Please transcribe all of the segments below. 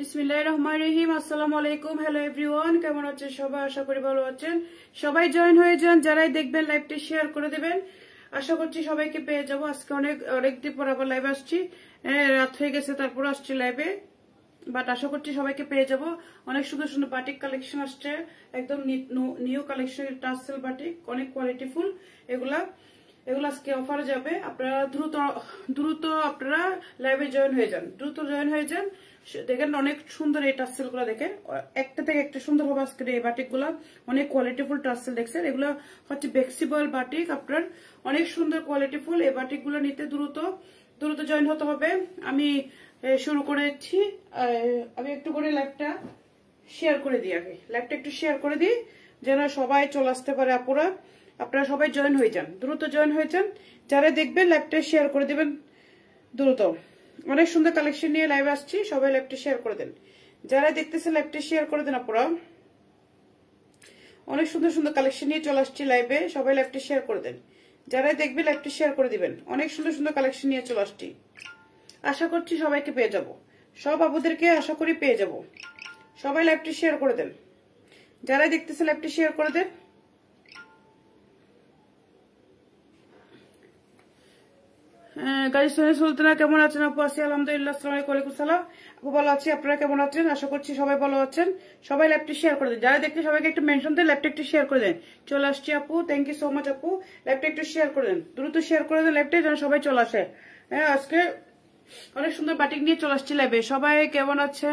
বিসমিল্লাহির রহমানির রহিম। আসসালামু আলাইকুম। হ্যালো এভরিওয়ান, কেমন আছেন সবাই? আশা করি ভালো আছেন। সবাই জয়েন হয়ে যান, যারাই দেখবেন লাইভটি শেয়ার করে দেবেন। আশা করছি সবাইকে পেয়ে যাবো। আজকে অনেকদিন পর আবার লাইভে আসছি, রাত হয়ে গেছে তারপর আসছি লাইভে, বাট আশা করছি সবাইকে পেয়ে যাব। অনেক সুন্দর সুন্দর বাটিক কালেকশন আসছে, একদম নিউ কালেকশনের টার্সেল বাটিক, অনেক কোয়ালিটিফুল। এগুলা আজকে অফারে যাবে। আপনারা দ্রুত আপনারা লাইভে জয়েন হয়ে যান, দ্রুত জয়েন হয়ে যান। দেখেন অনেক সুন্দর এই টার্সেল গুলা, দেখেন একটা থেকে একটা সুন্দর হবে আজকের এই বাটিক গুলা। অনেক কোয়ালিটিফুল টার্সেল দেখছেন, এগুলো হচ্ছে ফ্লেক্সিবল বাটিক। আপনার অনেক সুন্দর কোয়ালিটিফুল এই বাটিক গুলো নিতে দ্রুত জয়েন হতে হবে। আমি শুরু করেছি, আমি একটু করে লাইভটা শেয়ার করে দিই। আগে লাইভটা একটু শেয়ার করে দিই যেন সবাই চলে আসতে পারে। আপনারা সবাই জয়েন হয়ে যান, দ্রুত জয়েন হয়ে যান। যারা দেখবেন লাইভটা শেয়ার করে দিবেন দ্রুত। অনেক সুন্দর কালেকশন নিয়ে লাইভ আসছি, সবাই লাইভটা শেয়ার করে দেন। যারা দেখতেছে লাইভটা শেয়ার করে দেন। আপনারা অনেক সুন্দর সুন্দর কালেকশন নিয়ে চলে আসছি লাইভে, সবাই লাইভটা শেয়ার করে দেন। যারা দেখবে লাইভটা শেয়ার করে দিবেন। অনেক সুন্দর সুন্দর কালেকশন নিয়ে চলে আসছি, আশা করছি সবাইকে পেয়ে যাব। সব আপুদেরকে আশা করি পেয়ে যাব। সবাই লাইভটি শেয়ার করে দেন। যারা দেখতেছে লাইভটি শেয়ার করে দেন। গাড়ি সুলতানা কেমন আছেন আপু? আছি আলহামদুলিল্লাহ। আসসালামু আলাইকুম। ওয়ালাইকুম সালাম আপু, ভালো আছি। আপনারা কেমন আছেন? আশা করছি সবাই ভালো আছেন। সবাই লাইভটি শেয়ার করে দেন। যারা দেখতে সবাইকে একটু মেনশন দেন, লাইভটা একটু শেয়ার করে দেন। চলে আসছি আপু, থ্যাংক ইউ সো মাচ আপু। লাইভটা একটু শেয়ার করে দেন, দ্রুত শেয়ার করে দেন লাইভটা যেন সবাই চলে আসে। আজকে অনেক সুন্দর বাটিক নিয়ে চলে আসছি লাইভে। সবাই কেমন আছে?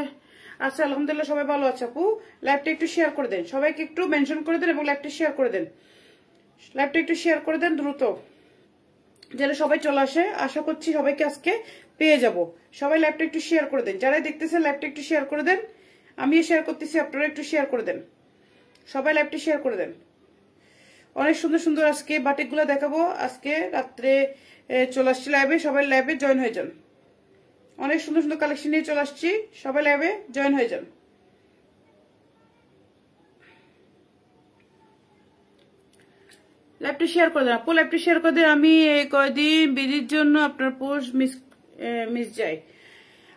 আচ্ছা আলহামদুলিল্লাহ, সবাই ভালো আছে আপু। লাইভটা একটু শেয়ার করে দেন, সবাইকে একটু মেনশন করে দেন এবং লাইভটা শেয়ার করে দেন। লাইভটা একটু শেয়ার করে দেন দ্রুত, যেন সবাই চলে আসে। আশা করছি সবাইকে আজকে পেয়ে যাব। সবাই লাইভটা একটু শেয়ার করে দেন। যারাই দেখতেছেন লাইভটা একটু শেয়ার করে দেন। আমি শেয়ার করতেছি, আপনারা একটু শেয়ার করে দেন। সবাই লাইভটা শেয়ার করে দেন। অনেক সুন্দর সুন্দর আজকে বাটিকগুলো দেখাবো। আজকে রাত্রে চলে আসছি লাইভে, সবাই লাইভে জয়েন হয়ে যান। অনেক সুন্দর সুন্দর কালেকশন নিয়ে চলে আসছি, সবাই লাইভে জয়েন হয়ে যান। লাইভটা শেয়ার করে দেন আপু, লাইভটা শেয়ার করে দেন। আমি কয়দিন বিধির জন্য আপনার পোস্ট মিস যায়।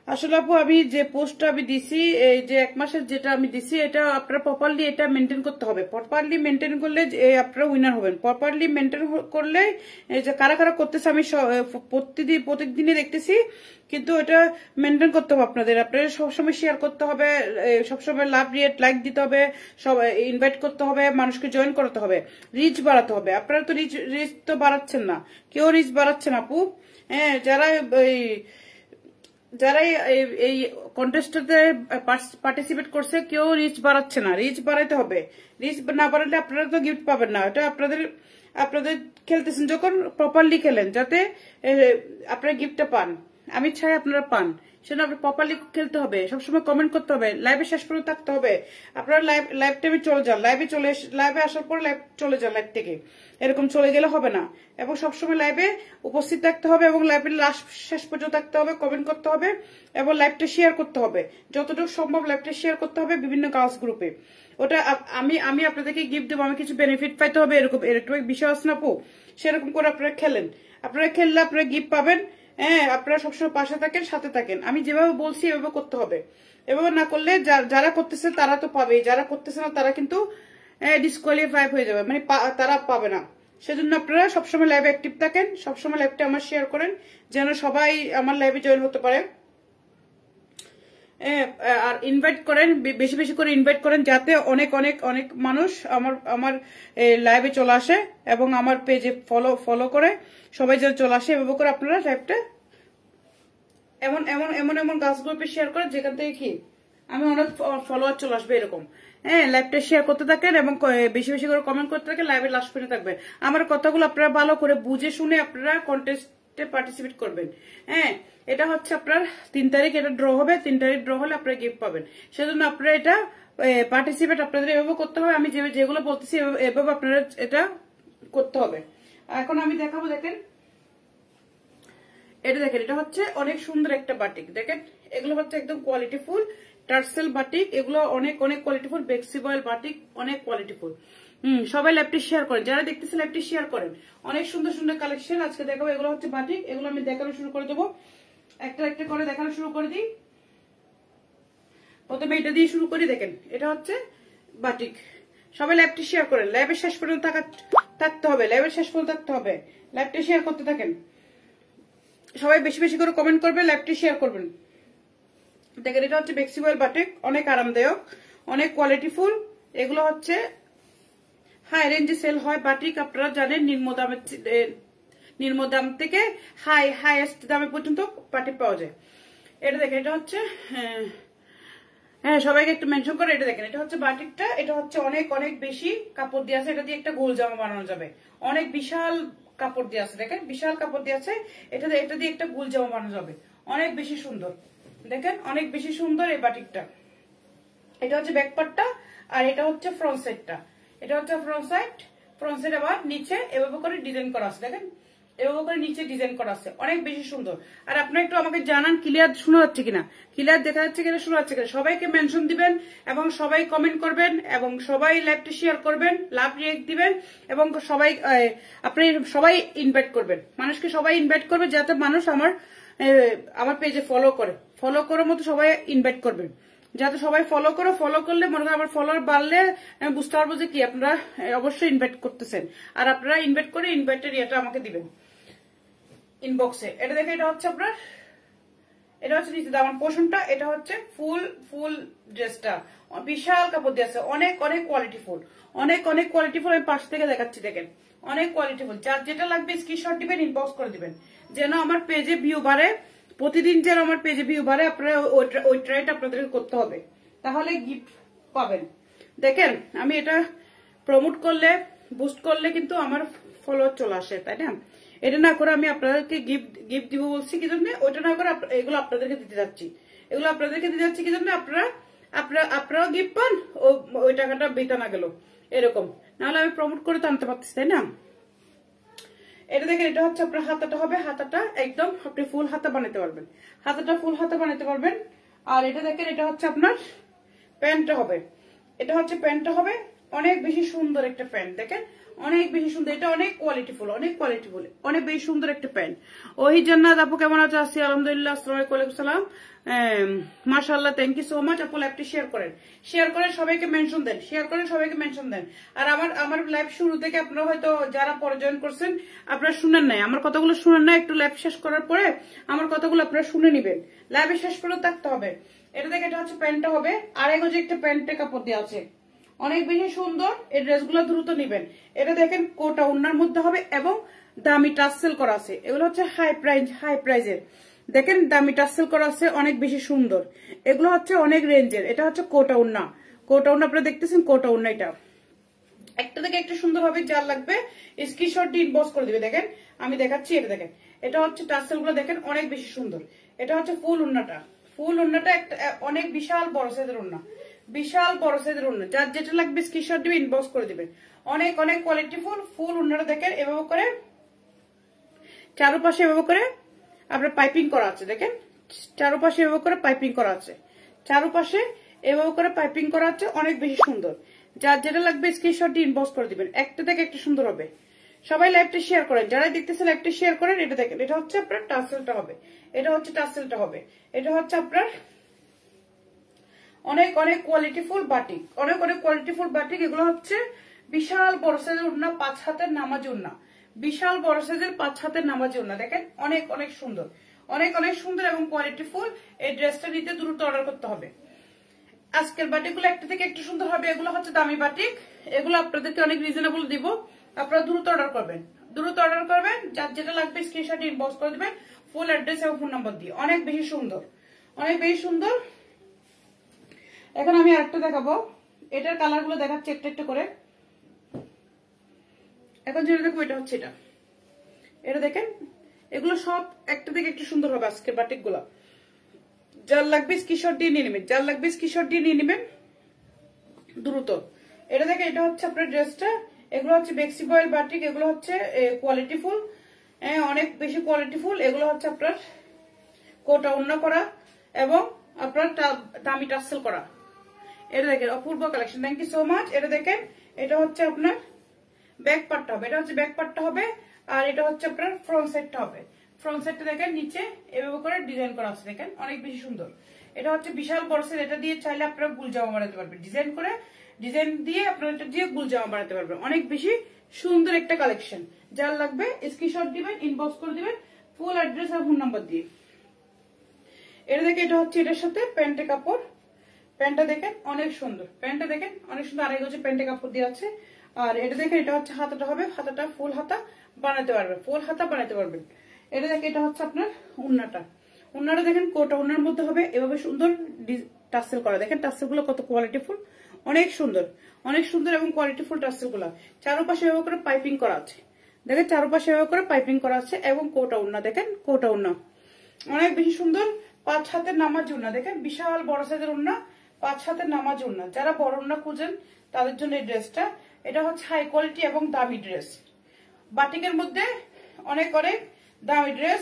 আসলে আপু আমি যে পোস্টটা আমি দিছি, এই যে 1 মাসের যেটা আমি দিছি, এটা আপনারা প্রপারলি এটা মেনটেন করতে হবে। প্রপারলি মেনটেন করলে আপনারা উইনার হবেন। প্রপারলি মেনটেন করলে যে কারা কারা করতেছে আমি প্রত্যেকদিনই দেখতেছি, কিন্তু এটা মেনটেন করতে হবে আপনাদের। আপনাদের সবসময় শেয়ার করতে হবে, সবসময় লাইক দিতে হবে, সব ইনভাইট করতে হবে, মানুষকে জয়েন করতে হবে, রিচ বাড়াতে হবে। আপনারা তো রিচ তো বাড়াচ্ছেন না, কেউ রিচ বাড়াচ্ছেন আপু। যারাই এই কন্টেস্টে পার্টিসিপেট করছে কেউ রিচ বাড়াচ্ছে না। রিচ বাড়াইতে হবে। রিচ না বাড়ালে আপনারা তো গিফট পাবেন না। এটা আপনাদের খেলতেছেন যখন প্রপারলি খেলেন, যাতে আপনারা গিফটটা পান। আমি চাই আপনারা পান, সেটা আপনার প্রপারলি খেলতে হবে। সবসময় কমেন্ট করতে হবে, লাইভে শেষ পর্যন্ত থাকতে হবে। আপনারা লাইভ টাইমে চলে যান, লাইভে আসার পর লাইভ চলে যান লাইভ থেকে। এরকম চলে গেলে হবে না, এবং সবসময় লাইভে উপস্থিত থাকতে হবে এবং লাইভের লাস্ট শেষ পর্যন্ত থাকতে হবে, কমেন্ট করতে হবে এবং লাইভটা শেয়ার করতে হবে। যতটুকু সম্ভব লাইভটা শেয়ার করতে হবে বিভিন্ন গার্লস গ্রুপে। ওটা আমি আপনাদেরকে গিফট দেবো, আমি কিছু বেনিফিট পাইতে হবে, এরকম বিষয় আছে না আপু। সেরকম করে আপনারা খেলেন। আপনারা খেললে আপনারা গিফট পাবেন। আপনারা সবসময় পাশে থাকেন, সাথে থাকেন। আমি যেভাবে বলছি এভাবে করতে হবে। এভাবে না করলে যারা করতেছে তারা তো পাবেই, যারা করতেছে না তারা কিন্তু ডিসকোয়ালিফাই হয়ে যাবে, মানে তারা পাবে না। সেজন্য আপনারা সবসময় লাইভে অ্যাক্টিভ থাকেন, সবসময় লাইভটা আমার শেয়ার করেন যেন সবাই আমার লাইভে জয়েন হতে পারে। আর ইনভাইট করেন, বেশি বেশি করে ইনভাইট করেন, যাতে অনেক অনেক অনেক মানুষ আমার লাইভে চলে আসে এবং আমার পেজে ফলো করে সবাই যেন চলে আসে। এভাবে করে আপনারা লাইভটা এমন এমন এমন এমন গাছ গ্রুপে শেয়ার করেন যেখান থেকে কি আমি অনেক ফলোয়ার চলে আসবে এরকম। লাইভটা শেয়ার করতে থাকেন এবং বেশি বেশি করে কমেন্ট করতে থাকেন, লাইভে লাস্ট পর্যন্ত থাকবে। আমার কথাগুলো আপনারা ভালো করে বুঝে শুনে আপনারা কন্টেস্টে পার্টিসিপেট করবেন। এটা হচ্ছে আপনার 3 তারিখ এটা ড্র হবে। 3 তারিখ ড্র হলে আপনারা গিফট পাবেন। সেজন্য আপনারা এটা পার্টিসিপেট আপনাদের এভাবে করতে হবে। আমি যেগুলো বলতেছি এভাবে আপনারা এটা করতে হবে। এখন আমি দেখাবো, দেখেন এটা দেখেন, এটা হচ্ছে অনেক সুন্দর একটা বাটিক। দেখেন এগুলো হচ্ছে একদম কোয়ালিটিফুল টার্সেল বাটিক। এগুলো অনেক অনেক কোয়ালিটিফুল ফ্লেক্সিবল বাটিক, অনেক কোয়ালিটিফুল। সবাই লাইভটি শেয়ার করেন, যারা দেখতেছে লাইভটি শেয়ার করেন। অনেক সুন্দর সুন্দর কালেকশন আজকে দেখাবো। এগুলো হচ্ছে বাটিক, এগুলো আমি দেখানো শুরু করে দেবো, একটা একটা করে দেখানো শুরু করে দিই। প্রথমে এটা দিয়ে শুরু করি। দেখেন এটা হচ্ছে বাটিক। সবাই লাইভটি শেয়ার করেন, লাইভের শেষ পর্যন্ত থাকতে হবে, লাইভের শেষ পর্যন্ত থাকতে হবে, লাইভটি শেয়ার করতে থাকেন। সবাই বেশি বেশি করে কমেন্ট করবেন, লাইভটি শেয়ার করবেন। দেখেন এটা হচ্ছে ফ্লেক্সিবল বাটিক, অনেক আরামদায়ক, অনেক কোয়ালিটিফুল। এগুলো হচ্ছে হাই রেঞ্জে সেল হয় বাটিক, আপনারা জানেন নিম্ন দাম থেকে হাইয়েস্ট দামে পর্যন্ত বাটিক পাওয়া যায়। এটা দেখেন এটা হচ্ছে হ্যাঁ সবাইকে একটু মেনশন করে। এটা দেখেন এটা হচ্ছে বাটিকটা, এটা হচ্ছে অনেক অনেক বেশি কাপড় দিয়ে আছে। এটা দিয়ে একটা গোল জামা বানানো যাবে, অনেক বিশাল কাপড় দিয়ে আছে। দেখেন বিশাল কাপড় দিয়ে আছে, এটা দিয়ে একটা গোল জামা বানানো যাবে, অনেক বেশি সুন্দর। দেখেন অনেক বেশি সুন্দর এই বাটিকটা। এটা হচ্ছে ব্যাক পার্টটা, আর এটা হচ্ছে ফ্রন্ট সাইডটা। এটা হচ্ছে ফ্রন্ট সাইড আবার নিচে এভাবে করে ডিজাইন করা আছে। দেখেন এভাবে করে নিচে ডিজাইন করা আছে, অনেক বেশি সুন্দর। আর আপনারা একটু আমাকে জানান ক্লিয়ার শোনা যাচ্ছে কিনা, ক্লিয়ার দেখা যাচ্ছে কিনা, শোনা যাচ্ছে কিনা। সবাইকে মেনশন দিবেন এবং সবাই কমেন্ট করবেন এবং সবাই লাইভটি শেয়ার করবেন, লাভ রিয়েক্ট দিবেন এবং সবাই আপনি সবাই ইনভাইট করবেন, মানুষকে সবাই ইনভাইট করবে যাতে মানুষ আমার পেজে ফলো করার মতো সবাই ইনভাইট করবেন, যাতে সবাই ফলো করলে মনে করেন আমার ফলোয়ার বাড়লে আমি বুঝতে পারবো যে কি আপনারা অবশ্যই ইনভাইট করতেছেন। আর আপনারা ইনভাইট করে ইনভাইটের ইয়েটা আমাকে দিবেন ইনবক্সে। এটা দেখে এটা হচ্ছে আপনার, এটা হচ্ছে নিচে দামান পোর্শনটা, এটা হচ্ছে ফুল ড্রেসটা বিশাল কাপড় দিয়ে আছে, অনেক অনেক কোয়ালিটিফুল, অনেক অনেক কোয়ালিটিফুল। আমি পাশ থেকে দেখাচ্ছি, দেখেন অনেক কোয়ালিটিফুল। যার যেটা লাগবে স্ক্রিনশট দিবেন, ইনবক্স করে দিবেন, যেন আমার পেজে ভিউ বাড়ে, প্রতিদিন যেন আমার পেজে ভিউ বাড়ে। আপনারা ওই ট্রাইটা আপনাদেরকে করতে হবে, তাহলে গিফট পাবেন। দেখেন আমি এটা প্রমোট করলে বুস্ট করলে কিন্তু আমার ফলোয়ার চলে আসে, তাই না? এটা না করে আমি আপনাদেরকে গিফট দিব বলছি কি জন্য, ওইটা না করে এগুলো আপনাদেরকে দিতে যাচ্ছি, এগুলো আপনাদেরকে দিতে যাচ্ছি কি জন্য আপনারাও গিফট পান, ওই টাকাটা বেতা না গেল এরকম, নাহলে আমি প্রমোট করে তো আনতে পারতেছি, তাই না? এটা দেখেন এটা হচ্ছে আপনার হাতাটা হবে, হাতাটা একদম আপনি ফুল হাতা বানাতে পারবেন, হাতাটা ফুল হাতা বানাতে পারবেন। আর এটা দেখেন এটা হচ্ছে আপনার প্যান্টটা হবে, এটা হচ্ছে প্যান্টটা হবে, অনেক বেশি সুন্দর একটা প্যান্ট। দেখেন অনেক বেশি সুন্দর, এটা অনেক কোয়ালিটিফুল, অনেক বেশি সুন্দর একটা প্যান্ট। ওই জান্নাত আপু কেমন আছো? আছি আলহামদুলিল্লাহ। আসসালামু আলাইকুম সালাম, মাশাআল্লাহ, থ্যাংক ইউ সো মাচ। আপু লাইভটি শেয়ার করেন সবাইকে মেনশন দেন, আর আমার লাইভ শুরু থেকে আপনারা হয়তো যারা পরে জয়েন করছেন আপনারা শুনেন নাই, আমার কথাগুলো শুনেন না, একটু লাইভ শেষ করার পরে আমার কথাগুলো আপনারা শুনে নিবেন, লাইভে শেষ পর্যন্ত থাকতে হবে। এটা দেখে এটা হচ্ছে প্যান্টটা হবে, আর যে একটা প্যান্টের কাপড় দেওয়া আছে, অনেক বেশি সুন্দর। এই ড্রেসগুলো দ্রুত নিবেন। এটা দেখেন কোটা ওন্নার মধ্যে হবে এবং দামি টাসেল করা আছে, এগুলো হচ্ছে হাই প্রাইজের। দেখেন দামি টাসেল করা আছে, অনেক বেশি সুন্দর। এগুলো হচ্ছে অনেক রেঞ্জের। এটা হচ্ছে কোটা ওন্না আপনারা দেখতেছেন, কোটা ওন্না। এটা একটা থেকে একটা সুন্দর হবে, যার লাগবে স্ক্রিনশট দিয়ে ইনবক্স করে দিবে। দেখেন আমি দেখাচ্ছি, এটা দেখেন এটা হচ্ছে টাসেল গুলো, দেখেন অনেক বেশি সুন্দর। এটা হচ্ছে ফুল ওন্নাটা একটা অনেক বিশাল বড় সাইজের ওন্না, যার যেটা লাগবে স্ক্রিনশট দিবে, ইনবক্স করে দিবে। অনেক অনেক কোয়ালিটিফুল ফুল ওন্নাটা দেখেন, এভাবে করে চারপাশে এভাবে করে আপনার পাইপিং করা আছে। দেখেন চারপাশে এভাবে করে পাইপিং করা আছে, অনেক বেশি সুন্দর। যার যেটা লাগবে স্ক্রিনশট দিয়ে ইনবক্স করে দিবেন, একটা থেকে একটা সুন্দর হবে। সবাই লাইভটা শেয়ার করেন, যারা দেখতেছে লাইভটা শেয়ার করেন। এটা দেখেন এটা হচ্ছে আপনার টাসেলটা হবে, এটা হচ্ছে আপনার অনেক অনেক কোয়ালিটিফুল বাটিক, এগুলো হচ্ছে বিশাল বড় সাইজের ওড়না, 5 হাতের নামাজি ওড়না, বিশাল বড় সাইজের 5 হাতের নামাজি ওড়না। দেখেন অনেক অনেক সুন্দর এবং কোয়ালিটিফুল। এই ড্রেসটা নিতে দ্রুত অর্ডার করতে হবে। আজকের বাটিকগুলো একটা থেকে একটু সুন্দর হবে, এগুলো হচ্ছে দামি বাটিক, এগুলো আপনাদেরকে অনেক রিজনেবল দিব। আপনারা দ্রুত অর্ডার করবেন, যার যেটা লাগবে স্ক্রিনশট ইনবক্স করে দিবেন, ফুল অ্যাড্রেস এবং ফোন নাম্বার দিয়ে। অনেক বেশি সুন্দর। এখন আমি আরেকটা দেখাবো, এটার কালার গুলো দেখাচ্ছি একটা করে। এখন যেটা দেখবো এটা হচ্ছে এটা দেখেন এগুলো সব একটা থেকে একটু সুন্দর হবে আজকের বাটিক গুলা। যার লাগবে স্ক্রিনশট দিয়ে নিয়ে নেবেন দ্রুত। এটা দেখেন এটা হচ্ছে আপনার ড্রেসটা, এগুলো হচ্ছে ফ্লেক্সিবল বাটিক, এগুলো হচ্ছে কোয়ালিটিফুল, অনেক বেশি কোয়ালিটিফুল। এগুলো হচ্ছে আপনার কোটা ওন্না করা এবং আপনার দামি টাসেল করা। এটা দেখেন অপূর্ব collection, thank you so much. এটা দেখেন এটা হচ্ছে আপনার ব্যাক পার্টটা হবে, আর এটা হচ্ছে আপনার ফ্রন্ট সাইডটা হবে। ফ্রন্ট সাইডটা দেখেন নিচে এভাবে করে ডিজাইন করা আছে, দেখেন অনেক বেশি সুন্দর। এটা হচ্ছে বিশাল বড় সাইজ। এটা দিয়ে চাইলে আপনারা গুল জামা বানাতে পারবেন, ডিজাইন দিয়ে আপনারা এটা দিয়ে গুল জামা বানাতে পারবেন। অনেক বেশি সুন্দর একটা কালেকশন। যার লাগবে স্ক্রিনশট দিবেন, ইনবক্স করে দিবেন ফুল অ্যাড্রেস আর ফোন নাম্বার দিয়ে। এটা দেখে এটা হচ্ছে এটার সাথে প্যান্টের কাপড়। প্যান্টটা দেখেন অনেক সুন্দর, প্যান্টটা দেখেন অনেক সুন্দর। আড়াই গজে প্যান্টের কাপড় দিয়ে আছে। আর এটা দেখেন এটা হচ্ছে হাতাটা হবে, হাতাটা ফুল হাতা বানাতে পারবেন, ফুল হাতা বানাতে পারবেন। এটা দেখেন এটা হচ্ছে আপনার উন্নাটা। উন্নাটা দেখেন কোটা উন্নার মধ্যে হবে এভাবে সুন্দর টাসেল করা। দেখেন টাসেল গুলো কত কোয়ালিটিফুল, অনেক সুন্দর, অনেক সুন্দর এবং কোয়ালিটিফুল টাসেল গুলা। চারপাশে এভাবে করে পাইপিং করা আছে। দেখেন চারপাশে এভাবে করে পাইপিং করা আছে এবং কোটা উন্না, দেখেন কোটা উন্না অনেক বেশি সুন্দর। 5 হাতের নামাজ উন্না, দেখেন বিশাল বড় সাইজের উন্না, 5 হাতের নামাজ উন্না। যারা বড় উন্না খুঁজেন তাদের জন্য এই ড্রেসটা। এটা হচ্ছে হাই কোয়ালিটি এবং দামি ড্রেস, বাটিকের মধ্যে অনেক অনেক দামি ড্রেস।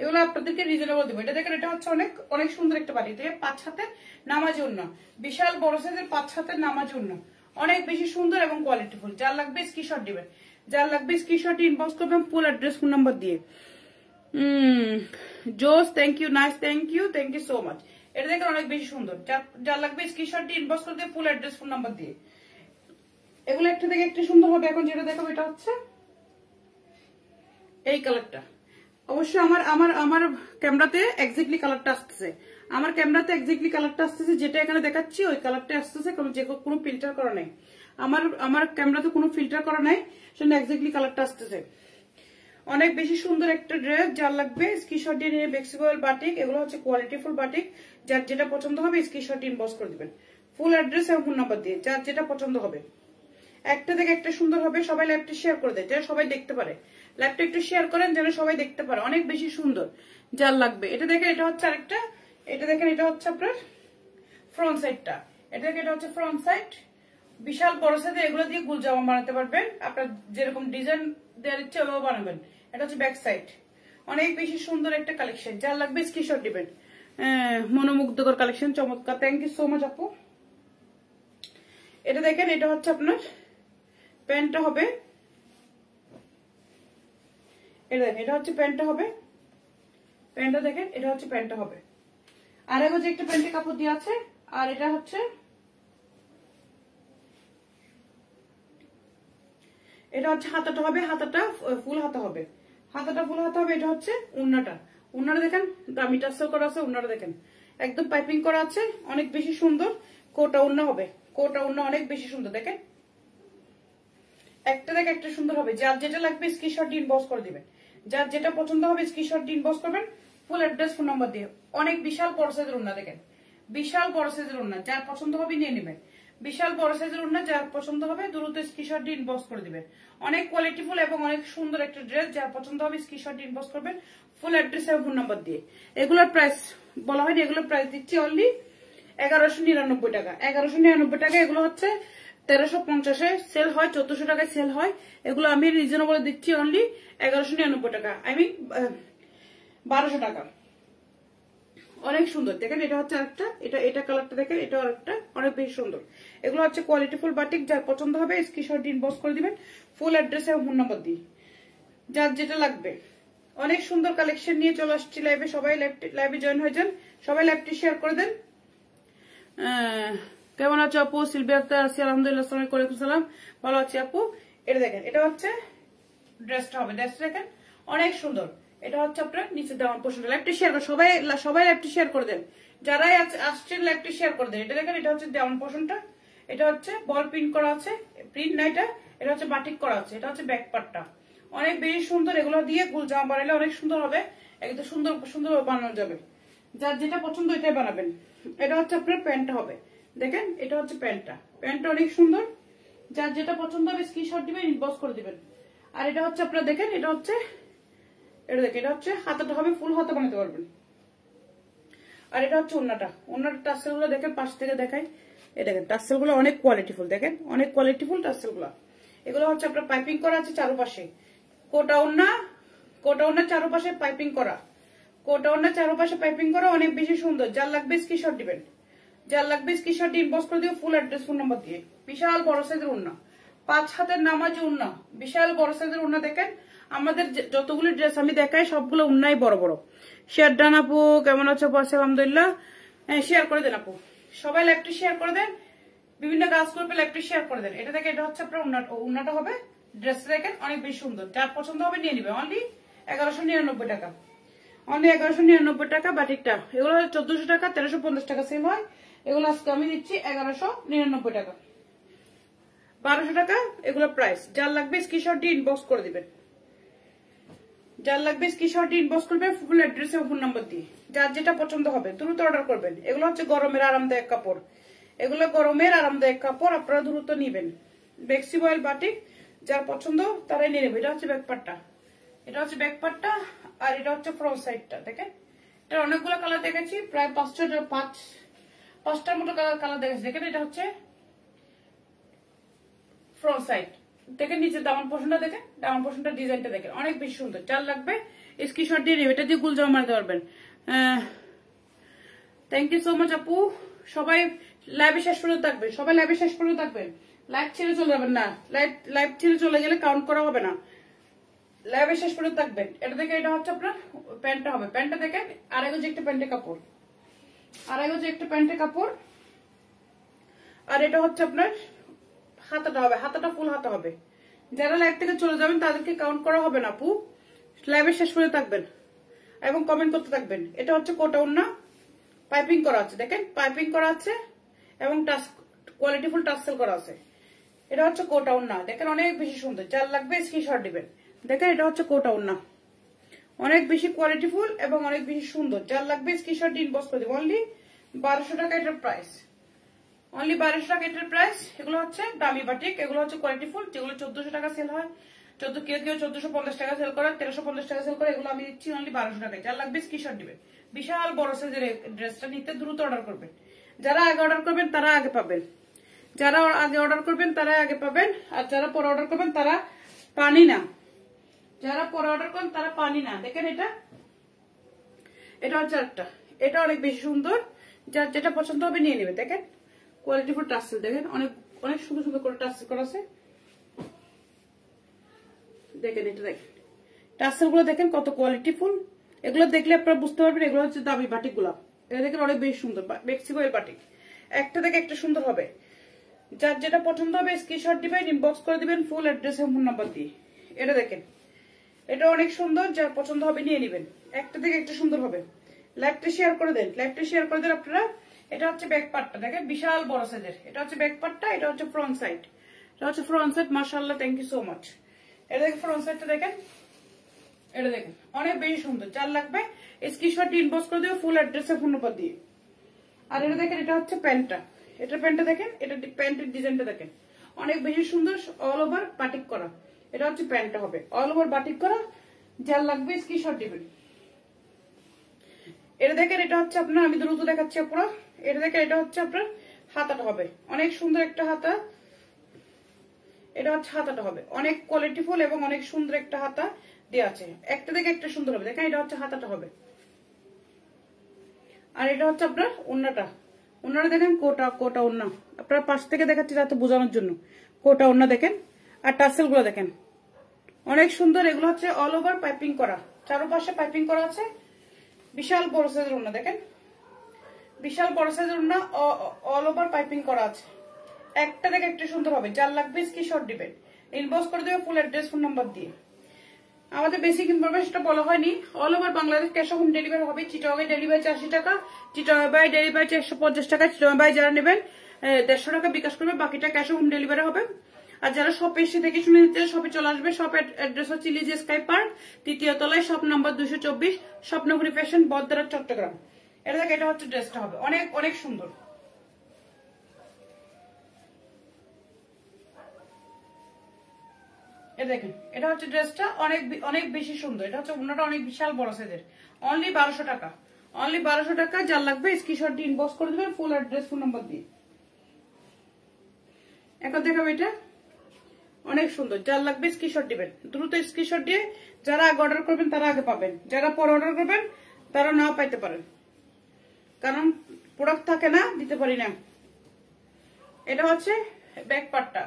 এগুলো আপনাদেরকে রিজনেবল দেবো। এটা দেখেন এটা হচ্ছে অনেক অনেক সুন্দর একটা বাটিক। দেখেন 5 হাতের নামাজ উন্না, বিশাল বড় সাইজের 5 হাতের নামাজ উন্না, অনেক বেশি সুন্দর এবং কোয়ালিটিফুল। যার লাগবে স্ক্রিনশট দিবেন, যার লাগবে স্ক্রিনশট ইনবক্স করবেন ফুল অ্যাড্রেস ফোন নাম্বার দিয়ে। জোস, thank you, nice, thank you so much. এটা দেখেন অনেক বেশি সুন্দর। যার লাগবে স্ক্রিনশট ইনবক্স করে দিয়ে ফুল অ্যাড্রেস ফোন নাম্বার দিয়ে। এগুলো একটা থেকে একটা সুন্দর হবে। এখন যেটা দেখাবো এটা হচ্ছে এই কালারটা। অবশ্যই আমার ক্যামেরাতে এক্স্যাক্টলি কালারটা আসতেছে, আমার ক্যামেরাতে এক্স্যাক্টলি কালারটা আসতেছে, যেটা এখানে দেখাচ্ছি ওই কালারটা আসতেছে। কোনো ফিল্টার করা নাই, আমার ক্যামেরাতে কোনো ফিল্টার করা নাই, সেটা এক্স্যাক্টলি কালারটা আসতেছে। অনেক বেশি সুন্দর একটা ড্রেস। যার লাগবে স্ক্রিনশট দিয়ে নিয়ে ফ্লেক্সিবল বাটিক। এগুলো হচ্ছে কোয়ালিটিফুল বাটিক। যার যেটা পছন্দ হবে স্ক্রিনশট ইনবক্স করে দিবেন ফুল অ্যাড্রেস এবং ফোন নাম্বার দিয়ে। যার যেটা পছন্দ হবে একটা থেকে একটা সুন্দর হবে। সবাই লাইভটা শেয়ার করে দেয়, যেন সবাই দেখতে পারে। লাইভটা একটু শেয়ার করেন যেন সবাই দেখতে পারে। অনেক বেশি সুন্দর। যার লাগবে এটা দেখেন এটা হচ্ছে আরেকটা। এটা দেখেন এটা হচ্ছে আপনার ফ্রন্ট সাইডটা। এটা দেখেন এটা হচ্ছে ফ্রন্ট সাইড, বিশাল বড় সাইজে। এগুলো দিয়ে গুল জামা বানাতে পারবেন, আপনার যেরকম ডিজাইন দেওয়ার ইচ্ছে ওভাবে বানাবেন। এটা হচ্ছে ব্যাক সাইড। অনেক বেশি সুন্দর একটা কালেকশন। যার লাগবে স্ক্রিনশট দিবেন। মনোমুগ্ধকর কালেকশন, চমৎকার। থ্যাংক ইউ সো মাচ আপু। এটা দেখেন এটা হচ্ছে আপনার প্যান্টটা হবে। এটা দেখেন এটা হচ্ছে প্যান্টটা হবে। প্যান্টটা দেখেন এটা হচ্ছে প্যান্টটা হবে। আর এগো যে একটা প্যান্টের কাপড় দিয়ে আছে। আর এটা হচ্ছে হাতাটা হবে, হাতাটা ফুল হাতা হবে, হাতাটা ফুল হাতা হবে। এটা হচ্ছে উন্নাটা। উন্নাটা দেখেন দামি টাসেল করা আছে। উন্নাটা দেখেন একদম পাইপিং করা আছে, অনেক বেশি সুন্দর। কোটা উন্না হবে, কোটা উন্না অনেক বেশি সুন্দর। দেখেন একটা দেখে একটা সুন্দর হবে। যার যেটা লাগবে স্ক্রিনশট ইনবক্স করে দিবেন। যার যেটা পছন্দ হবে স্ক্রিনশট ইনবক্স করবেন ফুল অ্যাড্রেস ফোন নাম্বার দিয়ে। অনেক বিশাল বড় সাইজের উন্না, দেখেন বিশাল বড় সাইজের উন্না। যার পছন্দ হবে নিয়ে নেবেন। বিশাল বড় সাইজের উন্না, যার পছন্দ হবে দ্রুত স্ক্রিনশট ইনবক্স করে দিবেন। অনেক কোয়ালিটিফুল এবং অনেক সুন্দর একটা ড্রেস। যার পছন্দ হবে স্ক্রিনশট ইনবক্স করবেন ফুল অ্যাড্রেস এবং ফোন নাম্বার দিয়ে। এগুলোর প্রাইস বলা হয়নি, এগুলোর প্রাইস দিচ্ছি অনলি 1199 টাকা। 1199 টাকা। এগুলো হচ্ছে 1350-এ সেল হয়, 1400 টাকায় সেল হয়। এগুলো আমি রিজনেবল দিচ্ছি অনলি 1199 টাকা, আই মিন 1200 টাকা। অনেক সুন্দর। দেখেন এটা হচ্ছে আরেকটা, এটা কালারটা দেখেন, এটা আরেকটা অনেক বেশি সুন্দর। এগুলো হচ্ছে কোয়ালিটিফুল বাটিক। যার পছন্দ হবে স্ক্রিনশট ইনবক্স করে দিবেন ফুল অ্যাড্রেস এবং ফোন নাম্বার দিয়ে। যার যেটা লাগবে। অনেক সুন্দর কালেকশন নিয়ে চলে আসছি লাইভে। সবাই লাইভে জয়েন হয়ে যান, সবাই লাইভটি শেয়ার করে দেন। কেমন আছো আপু? সিলভিয়া আক্তার আছি, আলহামদুলিল্লাহ। আসসালামু আলাইকুম। সালাম, ভালো আছি আপু। এটা দেখেন এটা হচ্ছে ড্রেসটা হবে। ড্রেসটা দেখেন অনেক সুন্দর। এটা হচ্ছে আপনার নিচে দেওয়ার পোর্শনটা। লাইভটি শেয়ার করে সবাই লাইভটি শেয়ার করে দেন। যারাই আসছেন লাইভটি শেয়ার করে দেন। এটা দেখেন এটা হচ্ছে দেওয়ার পোর্শনটা। এটা হচ্ছে বল প্রিন্ট করা আছে, প্রিন্ট না এটা হচ্ছে বাটিক করা আছে। এটা হচ্ছে ব্যাক পার্টটা অনেক বেশি সুন্দর। এগুলো দিয়ে গুল জামা বানাইলে অনেক সুন্দর হবে, একদম সুন্দর সুন্দর বানানো যাবে। যার যেটা পছন্দ এটাই বানাবেন। এটা হচ্ছে আপনার প্যান্টটা হবে। দেখেন এটা হচ্ছে প্যান্টটা অনেক সুন্দর। যার যেটা পছন্দ হবে স্ক্রিনশট দিবেন, ইনবক্স করে দিবেন। আর এটা হচ্ছে আপনার দেখেন এটা হচ্ছে হাতাটা হবে, ফুল হাতা বানাতে পারবেন। আর এটা হচ্ছে ওন্নাটা টাসেল গুলো দেখেন পাশ থেকে দেখাই। এই দেখেন টাসেল গুলো অনেক কোয়ালিটিফুল, দেখেন অনেক কোয়ালিটিফুল টাসেল গুলো। এগুলো হচ্ছে আপনার পাইপিং করা আছে চারপাশে। কোটা ওন্না চারপাশে পাইপিং করা, কোটা ওন্না চারপাশে পাইপিং করা, অনেক বেশি সুন্দর। যার লাগবে স্ক্রিনশট দিবেন, যার লাগবে স্ক্রিনশট ইনবক্স করে দিও ফুল অ্যাড্রেস ফোন নাম্বার দিয়ে। বিশাল বড় সাইজের ওন্না, 5 হাতের নামাজি উন্না, বিশাল বড় সাইজের উন্না। দেখেন আমাদের যতগুলো ড্রেস আমি দেখাই সবগুলো উন্নাই বড় বড়। শেয়ার ডান আপু, কেমন আছো? আলহামদুলিল্লাহ। শেয়ার করে দেন আপু, সবাই লাইভটি শেয়ার করে দেন, বিভিন্ন কাজ করবে লাইভটি শেয়ার করে দেন। এটা দেখে এটা হচ্ছে আপনার উন্নাটা হবে। ড্রেসটা দেখেন অনেক বেশি সুন্দর, যার পছন্দ হবে নিয়ে নিবে। অনলি 1199 টাকা, অনলি 1199 টাকা। বাটিকটা এগুলো 1400 টাকা, 1350 টাকা সেল হয়। এগুলো আজকে আমি দিচ্ছি 1199 টাকা, 1200 টাকা এগুলো প্রাইস। যার লাগবে স্ক্রিনশট দিয়ে ইনবক্স করে দিবেন, যার লাগবে স্ক্রিনশট দিয়ে ইনবক্স করবে ফুল অ্যাড্রেস এবং ফোন নাম্বার দিয়ে। যার যেটা পছন্দ হবে দ্রুত অর্ডার করবেন। এগুলো হচ্ছে গরমের আরামদায়ক কাপড়, এগুলো গরমের আরামদায়ক কাপড়, আপনারা দ্রুত নিবেন। বেক্সি বয়েল বাটিক, যার পছন্দ তারাই নিয়ে নেবে। এটা হচ্ছে ব্যাকপার্টটা, এটা হচ্ছে ব্যাকপার্টটা, আর এটা হচ্ছে ফ্রন্ট সাইডটা। দেখেন এটা অনেকগুলো কালার দেখেছি, প্রায় 5টার মতো কালার দেখেছি। দেখেন এটা হচ্ছে ফ্রন্ট সাইড। দেখেন নিচে দামান পোর্শনটা, দেখেন দামান পোর্শনটা, ডিজাইনটা দেখেন অনেক বেশি সুন্দর। যার লাগবে স্ক্রিনশট দিয়ে নেবে, এটা দিয়ে গুল জমা মারতে পারবেন। থ্যাংক ইউ সো মাচ আপু। সবাই লাইভে শেষ পর্যন্ত থাকবেন, সবাই লাইভে শেষ পর্যন্ত থাকবেন। লাইভ ছেড়ে চলে যাবেন না, লাইভ ছেড়ে চলে গেলে কাউন্ট করা হবে না। লাইভে শেষ পর্যন্ত থাকবেন। এটা দেখে এটা হচ্ছে আপনার প্যান্টটা হবে। প্যান্টটা দেখেন আড়াই গজ একটা প্যান্টের কাপড়, আড়াই গজ একটা প্যান্টের কাপড়। আর এটা হচ্ছে আপনার হাতাটা হবে, হাতাটা ফুল হাতা হবে। যারা লাইভ থেকে চলে যাবেন তাদেরকে কাউন্ট করা হবে না আপু। লাইভে শেষ পর্যন্ত থাকবেন এবং কমেন্ট করতে থাকবেন। এটা হচ্ছে কোটা ওন্না, পাইপিং করা আছে। দেখেন পাইপিং করা আছে এবং কোয়ালিটিফুল টাসেল করা আছে। এটা হচ্ছে কোটা ওন্না, দেখেন অনেক বেশি সুন্দর। যার লাগবে স্ক্রিনশট দিবেন। দেখেন এটা হচ্ছে কোটা ওন্না, অনেক বেশি কোয়ালিটিফুল এবং অনেক বেশি সুন্দর। যার লাগবে স্ক্রিনশট দিয়ে ইনবক্স করে দেবেন। অনলি 1200 টাকা এটার প্রাইস, অনলি 1200 টাকা এটার প্রাইস। এগুলো হচ্ছে দামি বাটিক, এগুলো হচ্ছে কোয়ালিটিফুল। যেগুলো 1400 টাকা সেল হয়, কেউ 1450 টাকা সেল করে, 1350 টাকা সেল করে, এগুলো আমি দিচ্ছি অনলি 1200 টাকায়। যার লাগবে স্ক্রিনশট দিবেন। বিশাল বড় সাইজের ড্রেসটা নিতে দ্রুত অর্ডার করবেন। যারা আগে অর্ডার করবেন তারা আগে পাবেন, যারা আগে অর্ডার করবেন তারা আগে পাবেন, আর যারা পরে অর্ডার করবেন তারা পানি না, যারা পরে অর্ডার করেন তারা পানি না। দেখেন এটা, এটা হচ্ছে একটা, এটা অনেক বেশি সুন্দর। যার যেটা পছন্দ হবে নিয়ে নেবে। দেখেন কোয়ালিটিফুল টাসেল, দেখেন অনেক অনেক সুন্দর সুন্দর করে টাসেল করা আছে। দেখেন এটা, দেখেন টাসেল গুলো দেখেন কত কোয়ালিটিফুল। এগুলো দেখলে আপনারা বুঝতে পারবেন এগুলো হচ্ছে দামি বাটিক গুলা। এটা দেখেন অনেক বেশি সুন্দর মেক্সিকো এর বাটিক, একটা থেকে একটা সুন্দর হবে। যার যেটা পছন্দ হবে স্ক্রিনশট দিবেন, ইনবক্স করে দিবেন ফুল অ্যাড্রেস এবং ফোন নাম্বার দিয়ে। এটা দেখেন এটা অনেক সুন্দর, যার পছন্দ হবে নিয়ে নেবেন। একটা থেকে একটা সুন্দর হবে। লাইভটা শেয়ার করে দেন, লাইভটা শেয়ার করে দেন আপনারা। এটা হচ্ছে ব্যাক পার্টটা, দেখেন বিশাল বড় সাইজের। এটা হচ্ছে ব্যাক পার্টটা, এটা হচ্ছে ফ্রন্ট সাইড। এটা হচ্ছে ফ্রন্ট সাইড। মাশাআল্লাহ, থ্যাংক ইউ সো মাচ। এটা দেখেন ফ্রন্ট সাইডটা, দেখেন এটা দেখেন অনেক বেশি সুন্দর। যার লাগবে স্ক্রিনশট ইনবক্স করে দেবে ফুল অ্যাড্রেস ফোন নাম্বার দিয়ে। আর এটা দেখেন এটা হচ্ছে প্যান্টটা, এটা প্যান্টটা দেখেন, এটা প্যান্টের ডিজাইনটা দেখেন অনেক বেশি সুন্দর, অল ওভার বাটিক করা। এটা হচ্ছে প্যান্টটা হবে অল ওভার বাটিক করা। যার লাগবে স্ক্রিনশট দিবেন। এটা দেখেন এটা হচ্ছে আপনার, আমি দ্রুত দেখাচ্ছি পুরো। এটা দেখেন এটা হচ্ছে আপনার হাতাটা হবে অনেক সুন্দর একটা হাতা। এটা হচ্ছে হাতাটা হবে অনেক কোয়ালিটিফুল এবং অনেক সুন্দর একটা হাতা দেওয়া আছে। একটা থেকে একটা সুন্দর হবে। দেখেন এটা হচ্ছে হাতাটা হবে। আর এটা হচ্ছে আপনার ওন্নাটা, ওন্নাটা দেখেন কোটা কোটা ওন্না। আপনার পাশ থেকে দেখাচ্ছি যাতে বোঝানোর জন্য। কোটা ওন্না দেখেন, আর টাসেল গুলো দেখেন অনেক সুন্দর। এগুলো হচ্ছে অল ওভার পাইপিং করা, চারপাশে পাইপিং করা আছে। বিশাল বড় সাইজের ওন্না, দেখেন বিশাল বড় সাইজের ওন্না, অল ওভার পাইপিং করা আছে। একটা থেকে একটা সুন্দর হবে। যার লাগবে স্ক্রিনশট দিবেন, ইনবক্স করে দেবে ফুল অ্যাড্রেস ফোন নাম্বার দিয়ে। আমাদের বেসিক ইনফরমেশনটা বলা হয়নি। All over Bangladesh cash on home delivery হবে। চিটাগাং ডেলিভারি 80 টাকা, চিটাগাং বাই ডেলিভারি 150 টাকা। চিটাগাং বাই যারা নেবেন 150 টাকা বিকাশ করবে, বাকিটা ক্যাশ অন হোম ডেলিভারি হবে। আর যারা শপে এসে দেখে শুনে নিতে শপে চলে আসবে। শপের অ্যাড্রেস হচ্ছে লিজে স্কাই পার্ক, 3য় তলায়, শপ নাম্বার 224, স্বপ্নপুরি ফ্যাশন, বদরা, চট্টগ্রাম। এটা দেখে এটা হচ্ছে ড্রেসটা হবে অনেক অনেক সুন্দর। দেখেন এটা হচ্ছে ড্রেসটা অনেক অনেক বেশি সুন্দর। এটা হচ্ছে ওন্নাটা অনেক বিশাল বড় সাইজের। অনলি 1200 টাকা, অনলি 1200 টাকা। যার লাগবে স্ক্রিনশট দিয়ে ইনবক্স করে দেবেন ফুল অ্যাড্রেস ফোন নাম্বার দিয়ে। এখন দেখাবো এটা অনেক সুন্দর। যার লাগবে স্ক্রিনশট দিবেন, দ্রুত স্ক্রিনশট দিয়ে। যারা আগে অর্ডার করবেন তারা আগে পাবেন, যারা পরে অর্ডার করবেন তারা নাও পাইতে পারেন, কারণ প্রোডাক্ট থাকে না, দিতে পারি না। এটা হচ্ছে ব্যাক পার্টটা,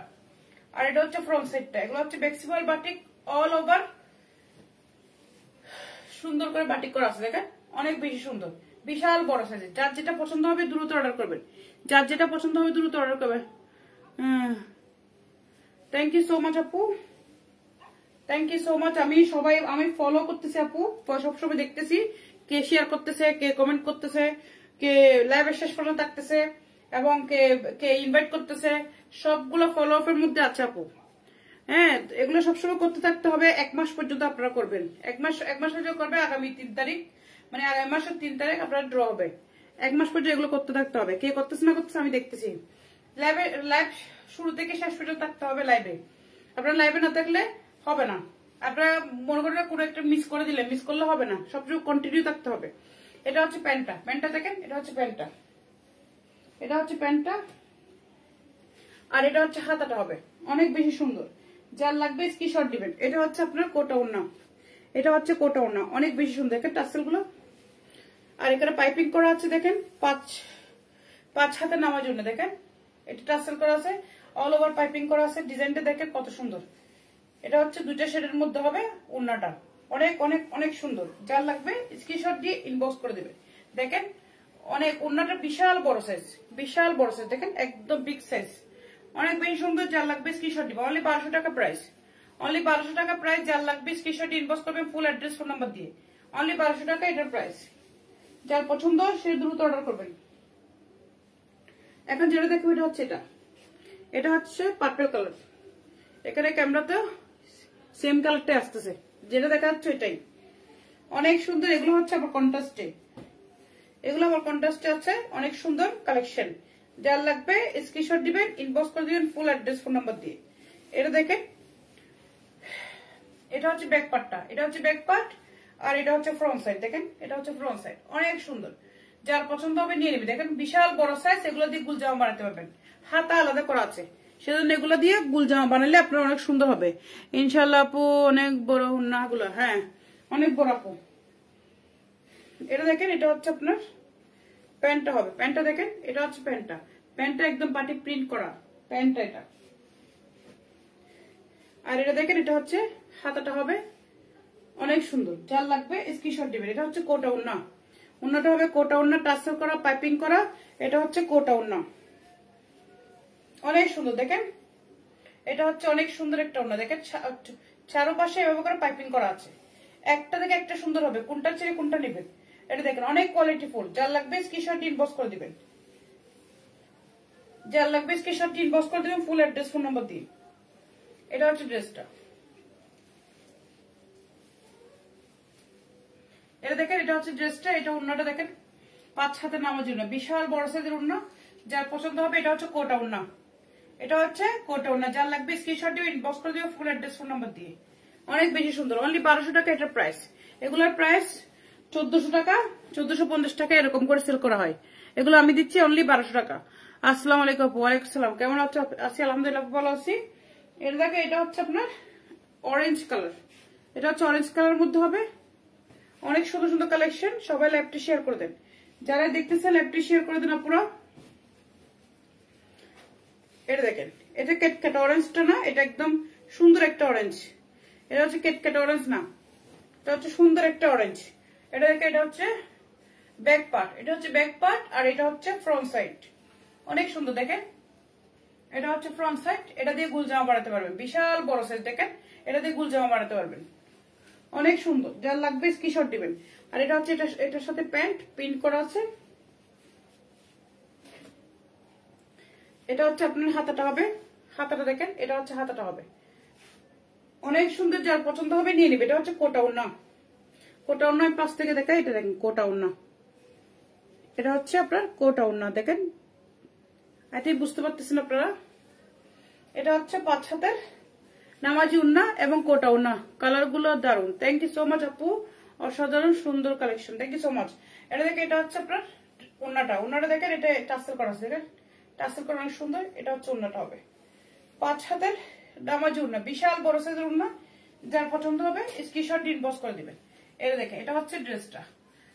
আর এটা হচ্ছে ফ্রন্ট সাইডটা। এগুলো হচ্ছে ফ্লেক্সিবল বাটিক, অল ওভার সুন্দর করে বাটিক করা আছে, দেখেন অনেক বেশি সুন্দর, বিশাল বড় সাইজের। যার যেটা পছন্দ হবে দ্রুত অর্ডার করবেন, যার যেটা পছন্দ হবে দ্রুত অর্ডার করবেন। থ্যাংক ইউ সো মাচ আপু, থ্যাংক ইউ সো মাচ। আমি ফলো করতেছি আপু, সবসময় দেখতেছি কে শেয়ার করতেছে, কে কমেন্ট করতেছে, কে লাইভের শেষ পর্যন্ত থাকতেছে এবং কে ইনভাইট করতেছে, সবগুলো ফলো আপের মধ্যে আছে আপু। হ্যাঁ, এগুলো সবসময় করতে থাকতে হবে। 1 মাস পর্যন্ত আপনারা করবেন, 1 মাস পর্যন্ত করবে। আগামী 3 তারিখ মানে আগামী মাসের 3 তারিখ আপনারা ড্র হবে। 1 মাস পর্যন্ত এগুলো করতে থাকতে হবে। কে করতেছে না করতেছে আমি দেখতেছি। লাইভ শুরু থেকে শেষ পর্যন্ত থাকতে হবে লাইভে। আপনারা লাইভে না থাকলে হবে না। আপনারা মনে করেন কোনো একটা মিস করে দিলে, মিস করলে হবে না, সবসময় কন্টিনিউ থাকতে হবে। এটা হচ্ছে প্যান্টটা দেখেন, এটা হচ্ছে প্যান্টটা, এটা হচ্ছে প্যান্টটা, আর এটা হচ্ছে হাতাটা হবে অনেক বেশি সুন্দর। যার লাগবে স্ক্রিনশট দিবেন। এটা হচ্ছে আপনার কোটা ওড়না, এটা হচ্ছে কোটা ওড়না, অনেক বেশি সুন্দর। দেখেন টাসেল গুলো, আর এখানে পাইপিং করা আছে দেখেন, 5 হাতে নামার জন্য দেখেন এটা টাসেল করা আছে, অল ওভার পাইপিং করা আছে। ডিজাইনটা দেখেন কত সুন্দর। এটা হচ্ছে 2টা শেডের মধ্যে হবে ওড়নাটা, অনেক অনেক অনেক সুন্দর। যার লাগবে স্ক্রিনশট দিয়ে ইনবক্স করে দেবে। দেখেন অনেক, ওড়নাটা বিশাল বড় সাইজ, বিশাল বড় সাইজ, দেখেন একদম বিগ সাইজ, অনেক বেশি সুন্দর। যার লাগবে স্ক্রিনশট দিবে। অনলি 1200 টাকা প্রাইস, অনলি 1200 টাকা প্রাইস। যার লাগবে স্ক্রিনশট ইনবক্স করবেন ফুল অ্যাড্রেস ফোন নাম্বার দিয়ে। অনলি 1200 টাকা এটার প্রাইস। যার পছন্দ সে দ্রুত অর্ডার করবেন। এখন যেটা দেখো এটা হচ্ছে এটা হচ্ছে পার্পল কালার। এখানে ক্যামেরাতে সেম কালারটাই আসতেছে, যেটা দেখা যাচ্ছে এটাই অনেক সুন্দর। এগুলো হচ্ছে আবার কন্ট্রাস্টে, এগুলো আবার কন্ট্রাস্টে আছে, অনেক সুন্দর কালেকশন। যার লাগবে স্ক্রিনশট দিবেন, ইনবক্স করে দিবেন ফুল অ্যাড্রেস ফোন নাম্বার দিয়ে। এটা দেখেন, এটা হচ্ছে ব্যাক পার্টটা, এটা হচ্ছে ব্যাক পার্ট, আর এটা হচ্ছে ফ্রন্ট সাইড। দেখেন এটা হচ্ছে ফ্রন্ট সাইড, অনেক সুন্দর। যার পছন্দ হবে নিয়ে নেবে। দেখেন বিশাল বড় সাইজ, এগুলো দিয়ে গুল জামা বানাতে পারবেন। হাতা আলাদা করা আছে, সেজন্য এগুলো দিয়ে গুল জামা বানালে আপনার অনেক সুন্দর হবে ইনশাল্লাহ আপু। অনেক বড় না গুলো, হ্যাঁ অনেক বড় আপু। এটা দেখেন, এটা হচ্ছে আপনার প্যান্টটা হবে, প্যান্টটা দেখেন, এটা হচ্ছে প্যান্টটা একদম পাটি প্রিন্ট করা প্যান্টটা এটা। আর এটা দেখেন, এটা হচ্ছে হাতাটা হবে অনেক সুন্দর। যার লাগবে স্ক্রিনশট দিবেন। এটা হচ্ছে কোটা ওড়না, ওড়নাটা হবে কোটা ওড়না, টাসেল করা, পাইপিং করা। এটা হচ্ছে কোটা ওড়না, অনেক সুন্দর। দেখেন এটা হচ্ছে অনেক সুন্দর একটা ওড়না। দেখেন চারপাশে এভাবে করে পাইপিং করা আছে, একটা থেকে একটা সুন্দর হবে। কোনটা ছেড়ে কোনটা নেবেন এটা দেখেন, অনেক কোয়ালিটি ফুল। যার লাগবে স্ক্রিনশট ইনবক্স করে দিবেন, যার লাগবে স্ক্রিনশট ইনবক্স করে দিবেন ফুল অ্যাড্রেস ফোন নাম্বার দিয়ে। এটা হচ্ছে ড্রেসটা, এটা দেখেন, এটা হচ্ছে ড্রেসটা। এটা ওড়নাটা দেখেন 5 হাতে নামার জন্য, বিশাল বড় সাইজের ওড়না। যার পছন্দ হবে এটা হচ্ছে কোটা ওড়না, এটা হচ্ছে কোটা ওড়না। যার লাগবে স্ক্রিনশট দিয়ে ইনবক্স করে দিবেন ফুল অ্যাড্রেস ফোন নাম্বার দিয়ে। অনেক বেশি সুন্দর, অনলি 1200 টাকা এটার প্রাইস। এগুলোর প্রাইস 1400 টাকা, 1450 টাকা এরকম করে সেল করা হয়। এগুলো আমি দিচ্ছি অনলি 1200 টাকা। আসসালামু আলাইকুম। ওয়ালাইকুম সালাম, কেমন আছো? আছি আলহামদুলিল্লাহ, ভালো আছি। এটা দেখে, এটা হচ্ছে আপনার অরেঞ্জ কালার, এটা হচ্ছে অরেঞ্জ কালারের মধ্যে হবে অনেক সুন্দর সুন্দর কালেকশন। সবাই লাইভটি শেয়ার করে দেন, যারা দেখতেছেন লাইভটি শেয়ার করে দেন পুরো। এটা দেখেন, এটা কেটকেট অরেঞ্জটা না, এটা একদম সুন্দর একটা অরেঞ্জ। এটা হচ্ছে কেটকেট অরেঞ্জ না, এটা হচ্ছে সুন্দর একটা অরেঞ্জ। এটা দেখে, এটা হচ্ছে ব্যাক পার্ট, এটা হচ্ছে ব্যাক পার্ট, আর এটা হচ্ছে ফ্রন্ট সাইড, অনেক সুন্দর। দেখেন এটা হচ্ছে ফ্রন্ট সাইড, এটা দিয়ে গুল জামা বানাতে পারবেন, বিশাল বড় সাইজ। দেখেন এটা দিয়ে গুল জামা বানাতে পারবেন, অনেক সুন্দর। যার লাগবে স্ক্রিনশট দিবেন। আর এটা হচ্ছে, এটার সাথে প্যান্ট প্রিন্ট করা আছে। এটা হচ্ছে আপনার হাতাটা হবে, হাতাটা দেখেন, এটা হচ্ছে হাতাটা হবে অনেক সুন্দর। যার পছন্দ হবে নিয়ে নেবে। এটা হচ্ছে কোটা ওড়না, কোটা ওড়না পাশ থেকে দেখা, এটা দেখেন কোটা ওড়না, এটা হচ্ছে আপনার কোটা ওড়না। দেখেন এটাই বুঝতে পারতেছেন আপনারা। এটা হচ্ছে 5 হাতের নামাজি ওড়না এবং কোটা ওড়না। কালার গুলো দারুন। থ্যাংক ইউ সো মাচ আপু, অসাধারণ সুন্দর collection, thank you so much. এটা দেখে, এটা হচ্ছে আপনার ওড়নাটা দেখেন, এটা টাসেল করা আছে, দেখেন টাসেল করা অনেক সুন্দর। এটা হচ্ছে ওড়নাটা হবে 5 হাতের নামাজি ওড়না, বিশাল বড় সাইজের ওড়না। যার পছন্দ হবে স্ক্রিনশট দিয়ে ইনবক্স করে দিবেন। এটা দেখেন, এটা হচ্ছে ড্রেসটা।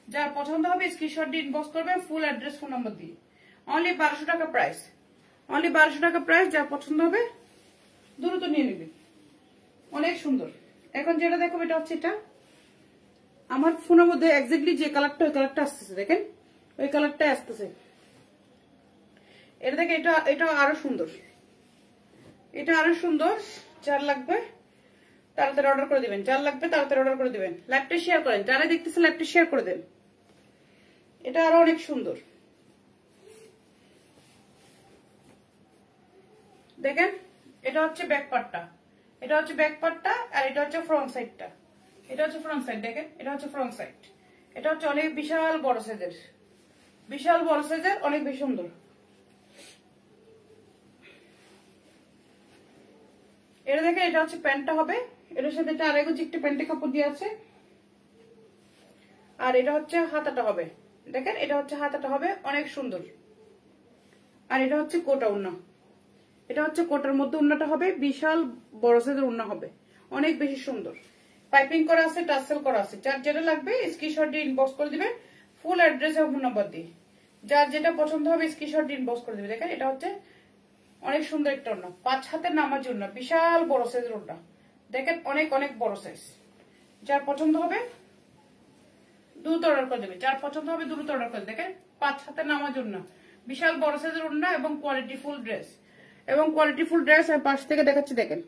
যার পছন্দ হবে স্ক্রিনশট দিয়ে ইনবক্স করবেন ফুল অ্যাড্রেস ফোন নাম্বার দিয়ে। অনলি 1200 টাকা প্রাইস, অনলি 1200 টাকা প্রাইস। যার পছন্দ হবে দ্রুত নিয়ে নিবি, অনেক সুন্দর। এখন যেটা দেখো এটা হচ্ছে, এটা আমার ফোনের মধ্যে এক্স্যাক্টলি যে কালারটা, ওই কালারটা আসতেছে, দেখেন ওই কালারটা আসতেছে। এটা দেখে এটা আরো সুন্দর, এটা আরো সুন্দর। যার লাগবে তাড়াতাড়ি অর্ডার করে দিবেন, যার লাগবে তাড়াতাড়ি অর্ডার করে দিবেন। লাইভটা শেয়ার করেন, যারা দেখতেছে লাইভটা শেয়ার করে দেন। এটা আরো অনেক সুন্দর, দেখেন এটা হচ্ছে ব্যাক পার্টটা, এটা হচ্ছে ব্যাক পার্টটা, আর এটা হচ্ছে ফ্রন্ট সাইডটা। এটা হচ্ছে ফ্রন্ট সাইড, দেখেন এটা হচ্ছে ফ্রন্ট সাইড। এটা হচ্ছে অনেক বিশাল বড় সাইজের, বিশাল বড় সাইজের, অনেক বেশি সুন্দর। এটা দেখেন এটা হচ্ছে প্যান্টটা হবে, এটার সাথে এটা আরেকটা একটা প্যান্টের কাপড় দিয়ে আছে। আর এটা হচ্ছে হাতাটা হবে, দেখেন এটা হচ্ছে হাতাটা হবে, অনেক সুন্দর। আর এটা হচ্ছে কোটা উন্না, এটা হচ্ছে কোটার মধ্যে উন্নাটা হবে, বিশাল বড় সাইজের উন্না হবে, অনেক বেশি সুন্দর। পাইপিং করা আছে, টাসেল করা আছে। যার যেটা লাগবে স্ক্রিনশট দিয়ে ইনবক্স করে দিবেন, ফুল অ্যাড্রেস এবং ফোন নাম্বার দিয়ে। যার যেটা পছন্দ হবে স্ক্রিনশট দিয়ে ইনবক্স করে দিবে। দেখেন এটা হচ্ছে অনেক সুন্দর একটা ওড়না, 5 হাতের নামার জন্য বিশাল বড় সাইজের ওড়না, দেখেন অনেক অনেক বড় সাইজ। যার পছন্দ হবে দ্রুত অর্ডার করে দেবে, যার পছন্দ হবে দ্রুত অর্ডার করে। দেখেন 5 হাতের নামার জন্য বিশাল বড় সাইজের ওড়না এবং কোয়ালিটি ফুল ড্রেস, এবং কোয়ালিটি ফুল ড্রেস আমি পাশ থেকে দেখাচ্ছি, দেখেন